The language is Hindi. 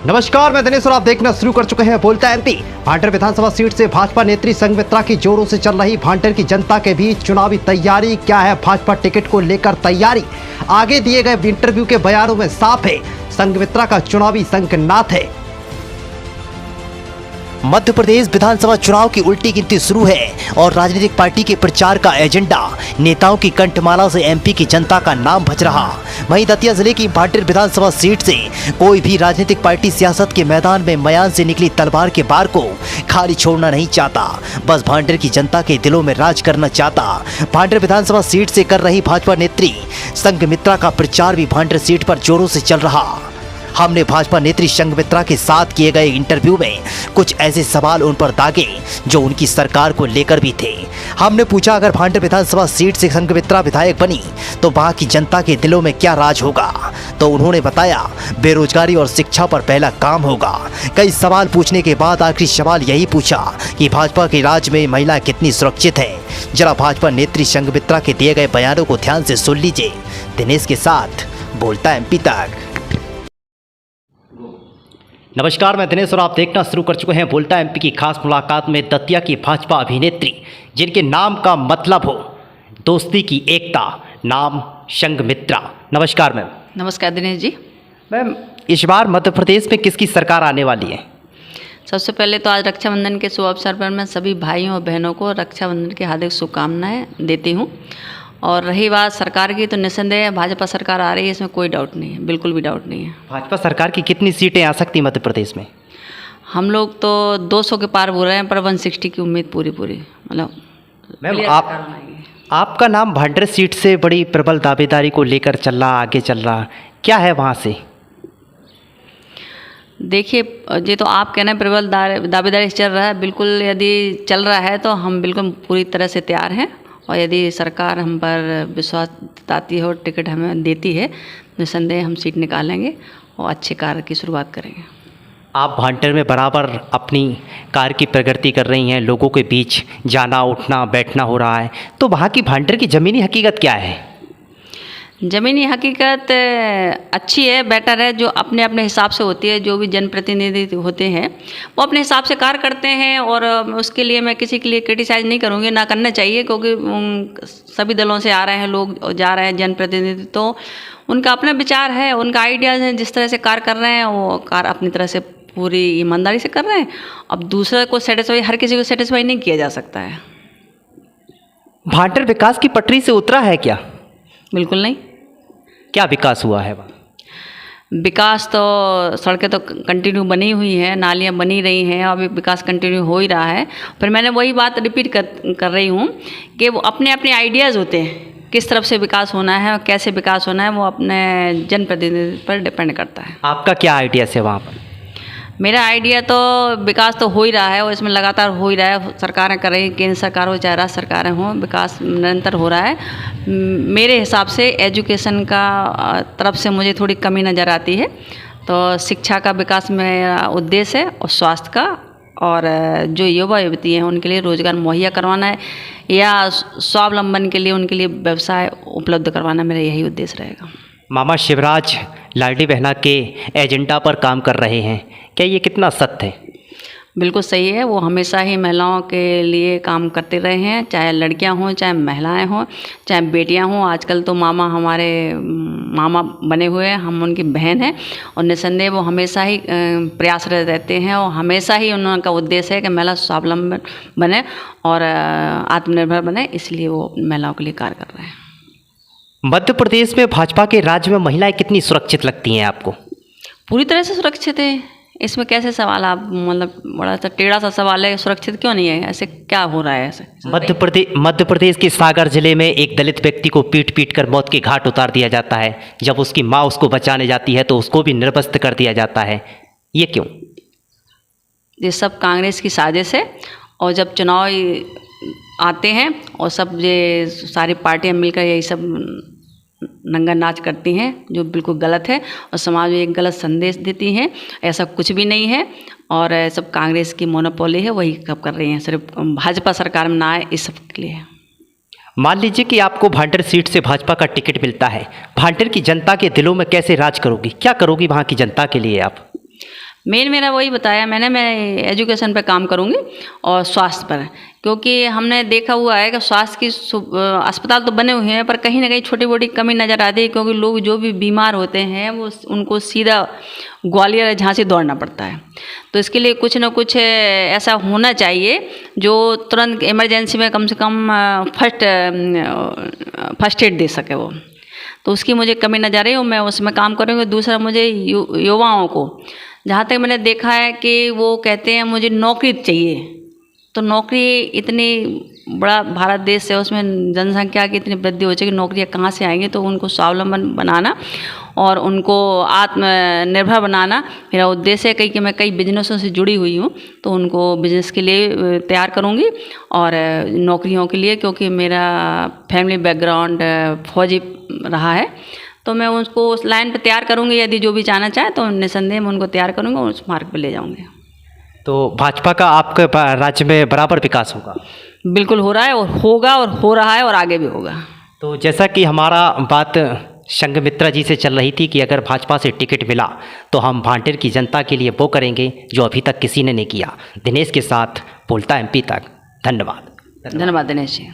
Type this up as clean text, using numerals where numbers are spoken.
नमस्कार, मैं दिनेश और आप देखना शुरू कर चुके हैं बोलता एमपी। भांटर विधानसभा सीट से भाजपा नेत्री संघमित्रा की जोरों से चल रही भांटर की जनता के बीच चुनावी तैयारी। क्या है भाजपा टिकट को लेकर तैयारी? आगे दिए गए इंटरव्यू के बयानों में साफ है, संघमित्रा का चुनावी संकनाथ है। मध्य प्रदेश विधानसभा चुनाव की उल्टी गिनती शुरू है और राजनीतिक पार्टी के प्रचार का एजेंडा नेताओं की कंठमाला से एमपी की जनता का नाम भज रहा। वहीं दतिया जिले की भांटर विधानसभा सीट से कोई भी राजनीतिक पार्टी सियासत के मैदान में मयान से निकली तलवार के बार को खाली छोड़ना नहीं चाहता, बस भांटर की जनता के दिलों में राज करना चाहता। भांटर विधानसभा सीट से कर रही भाजपा नेत्री संघमित्रा का प्रचार भी भांटर सीट पर जोरों से चल रहा। हमने भाजपा नेत्री संघमित्रा के साथ किए गए इंटरव्यू में कुछ ऐसे सवाल उन पर दागे जो उनकी सरकार को लेकर भी थे। हमने पूछा, अगर भांटर विधानसभा सीट से संघमित्रा विधायक बनी तो वहां की जनता के दिलों में क्या राज होगा? तो उन्होंने बताया, बेरोजगारी और शिक्षा पर पहला काम होगा। कई सवाल पूछने के बाद आखिरी सवाल यही पूछा कि भाजपा के राज में महिला कितनी सुरक्षित है। जरा भाजपा नेत्री संघमित्रा के दिए गए बयानों को ध्यान से सुन लीजिए। दिनेश के साथ बोलता एमपी तक। नमस्कार, मैं दिनेश और आप देखना शुरू कर चुके हैं बोलता एमपी की खास मुलाकात में दतिया की भाजपा अभिनेत्री जिनके नाम का मतलब हो दोस्ती की एकता, नाम संघमित्रा। नमस्कार मैम। नमस्कार दिनेश जी। मैम, इस बार मध्य प्रदेश में किसकी सरकार आने वाली है? सबसे पहले तो आज रक्षाबंधन के शुभ अवसर पर मैं सभी भाइयों और बहनों को रक्षाबंधन की हार्दिक शुभकामनाएं देती हूँ। और रही बात सरकार की, तो निस्संदेह भाजपा सरकार आ रही है, इसमें कोई डाउट नहीं है, बिल्कुल भी डाउट नहीं है। भाजपा सरकार की कितनी सीटें आ सकती मध्य प्रदेश में? हम लोग तो 200 के पार बोल रहे हैं, पर 160 की उम्मीद पूरी मतलब। मैम, आपका नाम भांटर सीट से बड़ी प्रबल दावेदारी को लेकर चल रहा, आगे चल रहा, क्या है वहाँ से? देखिए, ये तो आप कहना है प्रबल दावेदारी चल रहा है, बिल्कुल यदि चल रहा है तो हम बिल्कुल पूरी तरह से तैयार हैं। और यदि सरकार हम पर विश्वास जताती है और टिकट हमें देती है, निस्संदेह हम सीट निकालेंगे और अच्छे कार्य की शुरुआत करेंगे। आप भांटर में बराबर अपनी कार्य की प्रगति कर रही हैं, लोगों के बीच जाना उठना बैठना हो रहा है, तो वहाँ की भांटर की ज़मीनी हकीकत क्या है? ज़मीनी हकीकत अच्छी है, बेटर है, जो अपने अपने हिसाब से होती है। जो भी जनप्रतिनिधि होते हैं वो अपने हिसाब से कार्य करते हैं, और उसके लिए मैं किसी के लिए क्रिटिसाइज़ नहीं करूँगी, ना करना चाहिए, क्योंकि सभी दलों से आ रहे हैं लोग, जा रहे हैं जनप्रतिनिधि, तो उनका अपना विचार है, उनका आइडियाज़ हैं, जिस तरह से कार्य कर रहे हैं वो कार्य अपनी तरह से पूरी ईमानदारी से कर रहे हैं। अब दूसरे को सेटिस्फाई, हर किसी को सेटिस्फाई नहीं किया जा सकता है। भांटर विकास की पटरी से उतरा है क्या? बिल्कुल नहीं। क्या विकास हुआ है वहाँ? विकास तो सड़कें तो कंटिन्यू बनी हुई हैं, नालियाँ बनी रही हैं, अभी विकास कंटिन्यू हो ही रहा है। पर मैंने वही बात रिपीट कर रही हूँ कि वो अपने अपने आइडियाज़ होते हैं, किस तरफ से विकास होना है और कैसे विकास होना है, वो अपने जनप्रतिनिधि पर डिपेंड करता है। आपका क्या आइडियाज़ है वहाँ पर? मेरा आइडिया तो विकास तो हो ही रहा है और इसमें लगातार हो ही रहा है। सरकारें कर रही हैं, केंद्र सरकार हो चाहे राज्य सरकारें हों, विकास निरंतर हो रहा है। मेरे हिसाब से एजुकेशन का तरफ से मुझे थोड़ी कमी नज़र आती है, तो शिक्षा का विकास मेरा उद्देश्य है, और स्वास्थ्य का, और जो युवा युवती हैं उनके लिए रोज़गार मुहैया करवाना है, या स्वावलंबन के लिए उनके लिए व्यवसाय उपलब्ध करवाना, मेरा यही उद्देश्य रहेगा। मामा शिवराज लाडली बहना के एजेंडा पर काम कर रहे हैं, क्या ये कितना सत्य है? बिल्कुल सही है। वो हमेशा ही महिलाओं के लिए काम करते रहे हैं, चाहे लड़कियां हों, चाहे महिलाएं हों, चाहे बेटियां हों। आजकल तो मामा हमारे मामा बने हुए हैं, हम उनकी बहन हैं, और निस्संदेह वो हमेशा ही प्रयासरत रहते हैं, और हमेशा ही उनका उद्देश्य है कि महिला स्वावलंबन बने और आत्मनिर्भर बने, इसलिए वो महिलाओं के लिए कार्य कर रहे हैं। मध्य प्रदेश में भाजपा के राज्य में महिलाएं कितनी सुरक्षित लगती हैं आपको? पूरी तरह से सुरक्षित है। इसमें कैसे सवाल, आप मतलब बड़ा सा टेढ़ा सा सवाल है, सुरक्षित क्यों नहीं है? ऐसे क्या हो रहा है? ऐसे मध्य प्रदेश के सागर जिले में एक दलित व्यक्ति को पीट पीट कर मौत के घाट उतार दिया जाता है। जब उसकी माँ उसको बचाने जाती है तो उसको भी निर्वस्त्र कर दिया जाता है, ये क्यों? ये सब कांग्रेस की साजिश है, और जब चुनाव आते हैं और सब ये सारी पार्टियां मिलकर यही सब नंगा नाच करती हैं, जो बिल्कुल गलत है और समाज में एक गलत संदेश देती हैं। ऐसा कुछ भी नहीं है, और सब कांग्रेस की मोनोपोली है, वही कब कर रही हैं, सिर्फ भाजपा सरकार में ना आए इस सब के लिए। मान लीजिए कि आपको भांटर सीट से भाजपा का टिकट मिलता है, भांटर की जनता के दिलों में कैसे राज करोगी? क्या करोगी वहाँ की जनता के लिए आप? मेन मेरा वही बताया मैंने, मैं एजुकेशन पर काम करूँगी और स्वास्थ्य पर, क्योंकि हमने देखा हुआ है कि स्वास्थ्य की अस्पताल तो बने हुए हैं पर कहीं ना कहीं छोटी मोटी कमी नज़र आती है, क्योंकि लोग जो भी बीमार होते हैं वो उनको सीधा ग्वालियर या झांसी दौड़ना पड़ता है। तो इसके लिए कुछ ना कुछ ऐसा होना चाहिए जो तुरंत इमरजेंसी में कम से कम फर्स्ट एड दे सके वो, तो उसकी मुझे कमी नज़र आ रही है, मैं उसमें काम करूँगी। दूसरा मुझे युवाओं को, जहाँ तक मैंने देखा है कि वो कहते हैं मुझे नौकरी चाहिए, तो नौकरी इतनी बड़ा भारत देश है, उसमें जनसंख्या की इतनी वृद्धि हो चुकी, नौकरियाँ कहाँ से आएंगी, तो उनको स्वावलंबन बनाना और उनको आत्मनिर्भर बनाना मेरा उद्देश्य है। कि मैं कई बिजनेसों से जुड़ी हुई हूँ, तो उनको बिजनेस के लिए तैयार करूँगी और नौकरियों के लिए, क्योंकि मेरा फैमिली बैकग्राउंड फौजी रहा है, तो मैं उसको उस लाइन पर तैयार करूँगी। यदि जो भी जाना चाहे तो निसंदेह मैं उनको तैयार करूँगी और उस मार्ग पर ले जाऊँगी। तो भाजपा का आपके राज्य में बराबर विकास होगा? बिल्कुल हो रहा है और होगा और हो रहा है और आगे भी होगा। तो जैसा कि हमारा बात संघमित्रा जी से चल रही थी कि अगर भाजपा से टिकट मिला तो हम भांडेर की जनता के लिए वो करेंगे जो अभी तक किसी ने नहीं किया। दिनेश के साथ बोलता MP तक। धन्यवाद। धन्यवाद दिनेश जी।